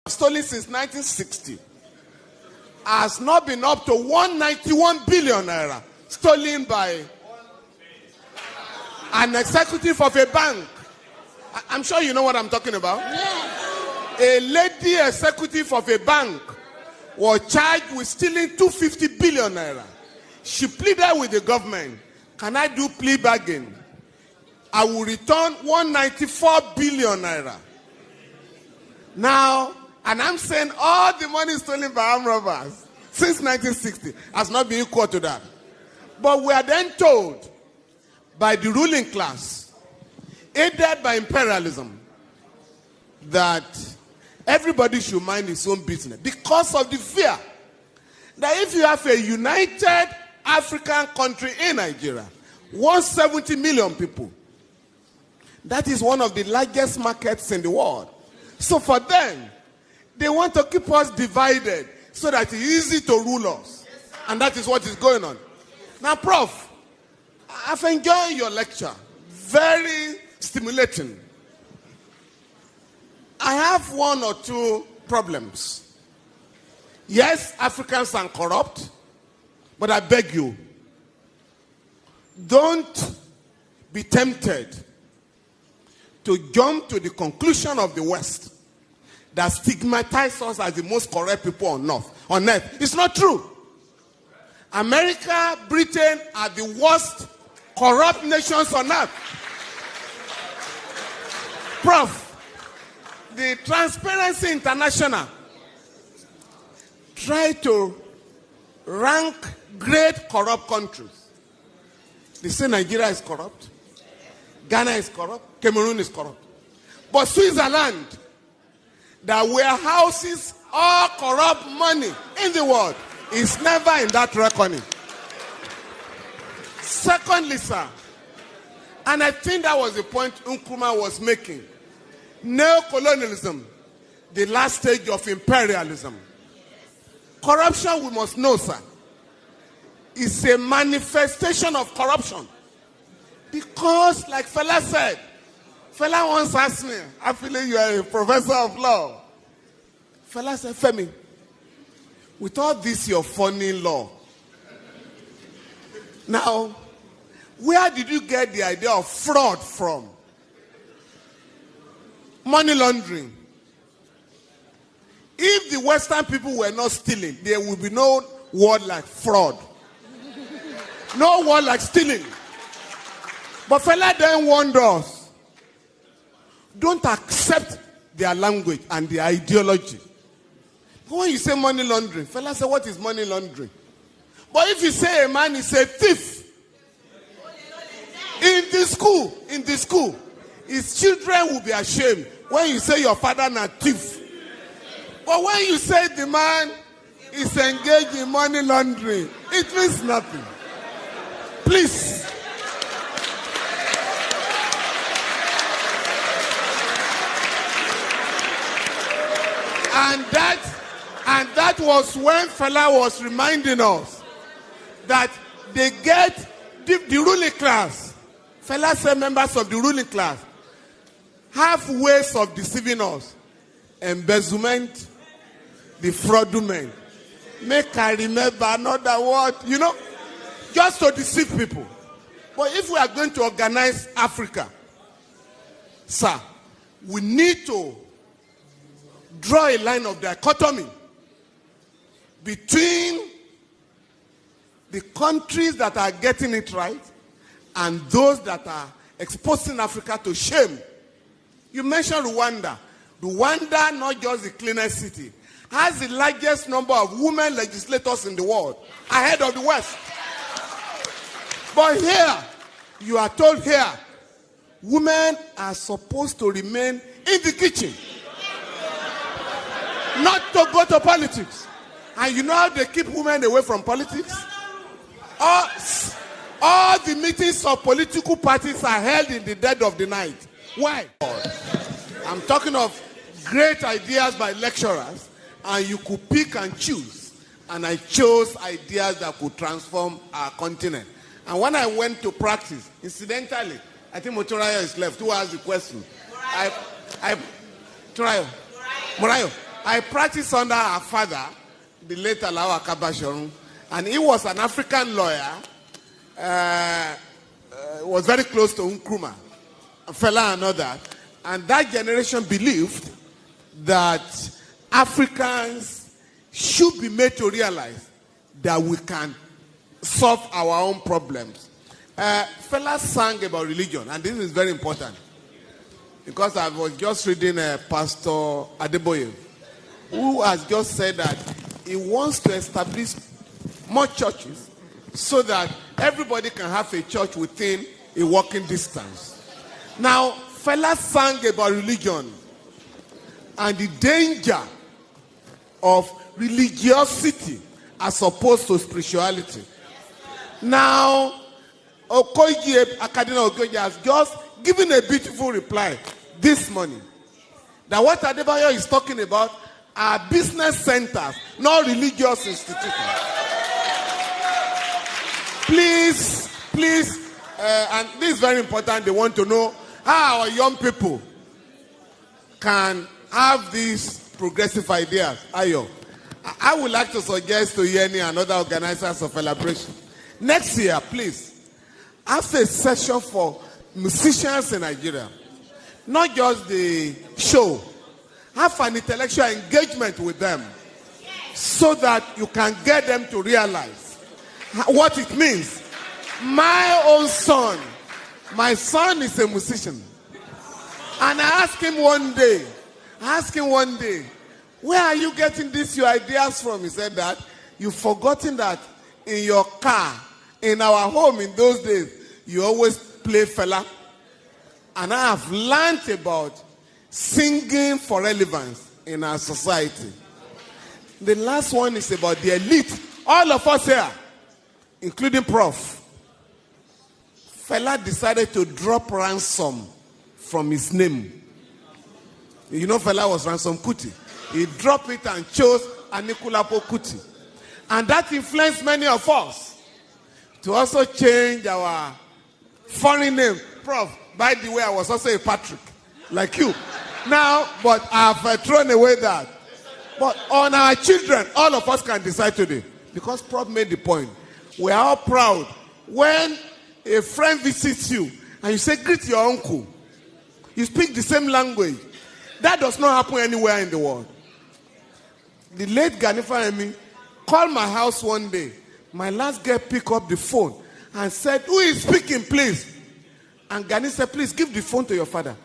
stolen since 1960 has not been up to 191 billion naira stolen by an executive of a bank. I'm sure you know what I'm talking about. Yes. A lady executive of a bank was charged with stealing 250 billion naira. She pleaded with the government, can I do plea bargain? I will return 194 billion naira. Now, and I'm saying all the money stolen by armed robbers since 1960 has not been equal to that. But we are then told by the ruling class, aided by imperialism, that everybody should mind his own business because of the fear that if you have a united African country in Nigeria, 170 million people, that is one of the largest markets in the world. So for them, they want to keep us divided so that it's easy to rule us. And that is what is going on. Now, Prof, I've enjoyed your lecture. Very stimulating. I have one or two problems. Yes, Africans are corrupt, but I beg you, don't be tempted to jump to the conclusion of the West that stigmatizes us as the most corrupt people on earth. It's not true. America, Britain are the worst corrupt nations on earth. Prof, the Transparency International try to rank great corrupt countries. They say Nigeria is corrupt, Ghana is corrupt, Cameroon is corrupt. But Switzerland, that warehouses all corrupt money in the world, is never in that reckoning. Secondly, sir, and I think that was the point Nkrumah was making, neocolonialism, the last stage of imperialism. Corruption, we must know, sir, is a manifestation of corruption. Because, like Fela said, Fela once asked me, I feel you are a professor of law. Fela said, Femi, with all this your funny law, now, where did you get the idea of fraud from? Money laundering. If the Western people were not stealing, there would be no word like fraud. No word like stealing. But Fela then warned us, don't accept their language and their ideology. When you say money laundering, Fela said, what is money laundering? But if you say a man is a thief, in the school, his children will be ashamed when you say your father is a thief. But when you say the man is engaged in money laundering, it means nothing. Please. And that was when Fela was reminding us that they get the ruling class. Fela said members of the ruling class have ways of deceiving us. Embezzlement, the fraudulent. Make I remember another word, just to deceive people. But if we are going to organize Africa, sir, we need to draw a line of dichotomy between the countries that are getting it right and those that are exposing Africa to shame. You mentioned Rwanda. Rwanda, not just the cleanest city, has the largest number of women legislators in the world, ahead of the West. But here, you are told here, women are supposed to remain in the kitchen, not to go to politics. And you know how they keep women away from politics? All the meetings of political parties are held in the dead of the night. Why? I'm talking of great ideas by lecturers, and you could pick and choose. And I chose ideas that could transform our continent. And when I went to practice, incidentally, I think Motoraya is left. Who asked the question? Morayo. I practiced under our father, the late Alawa Kabashorun, and he was an African lawyer, was very close to Nkrumah, Fela and all that. And that generation believed that Africans should be made to realize that we can solve our own problems. Fela sang about religion, and this is very important, because I was just reading Pastor Adeboye, who has just said that he wants to establish more churches so that everybody can have a church within a walking distance. Now, Fela sang about religion and the danger of religiosity as opposed to spirituality. Now, Akadina Okoye has just given a beautiful reply this morning. That what Adebayo is talking about are business centers, not religious institutions. Please, and this is very important, they want to know how our young people can have these progressive ideas. Ayo, I would like to suggest to Yeni and other organizers of celebration, next year, please, have a session for musicians in Nigeria. Not just the show. Have an intellectual engagement with them so that you can get them to realize what it means. My own son, my son is a musician. And I asked him one day, where are you getting your ideas from? He said that you've forgotten that in your car, in our home in those days, you always play Fela. And I have learned about singing for relevance in our society. The last one is about the elite. All of us here, including Prof. Fela decided to drop ransom from his name. You know Fela was Ransom Kuti. He dropped it and chose Anikulapo Kuti. And that influenced many of us to also change our foreign name. Prof, by the way, I was also a Patrick, like you. Now, but I've thrown away that. But on our children, all of us can decide today. Because Prof made the point. We are all proud when a friend visits you and you say, greet your uncle. You speak the same language. That does not happen anywhere in the world. The late Ganifa Emi called my house one day. My last girl picked up the phone and said, who is speaking, please? And Gani said, please give the phone to your father.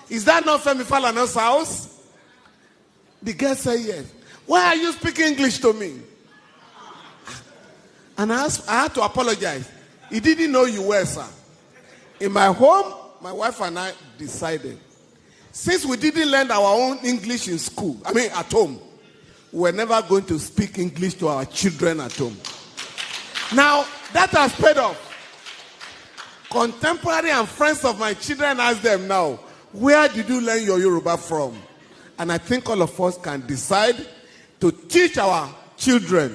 Is that not Femi Falana's house? The girl said, yes. Why are you speaking English to me? And I had to apologize. He didn't know you were, sir. In my home, my wife and I decided, since we didn't learn our own English in school, at home, we're never going to speak English to our children at home. Now, that has paid off. Contemporary and friends of my children ask them now, where did you learn your Yoruba from? And I think all of us can decide to teach our children